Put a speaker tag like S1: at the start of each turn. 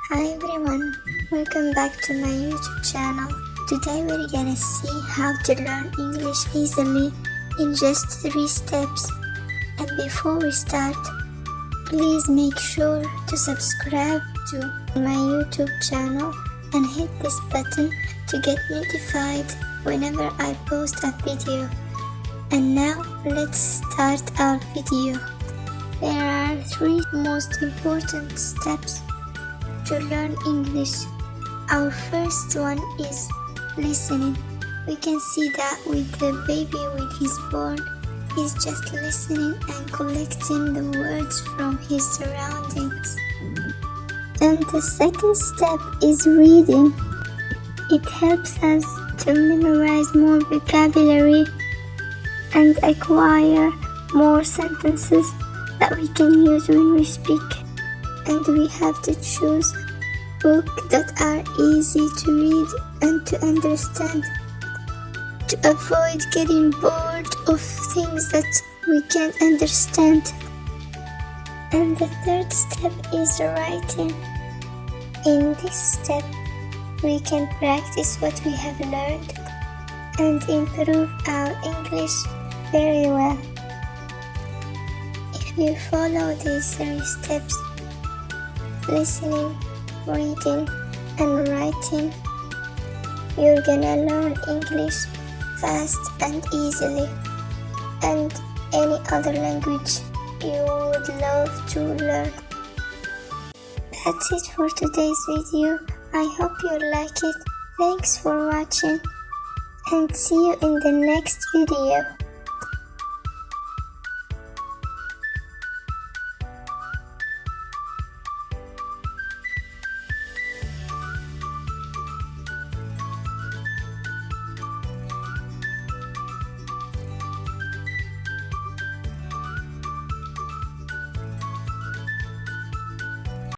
S1: Hi everyone, welcome back to my YouTube channel. Today we're gonna see how to learn English easily in just 3 steps. And before we start, please make sure to subscribe to my YouTube channel and hit this button to get notified whenever I post a video. And now let's start our video. There are 3 most important steps to learn English. Our first one is listening. We can see that with the baby when he's born, he's just listening and collecting the words from his surroundings. And the second step is reading. It helps us to memorize more vocabulary and acquire more sentences that we can use when we speak. And we have to choose books that are easy to read and to understand, to avoid getting bored of things that we can't understand. And the third step is writing. In this step, we can practice what we have learned and improve our English very well. If you follow these 3 steps, listening, reading, and writing, you're gonna learn English fast and easily, and any other language you would love to learn. That's it for today's video. I hope you like it. Thanks for watching, and see you in the next video.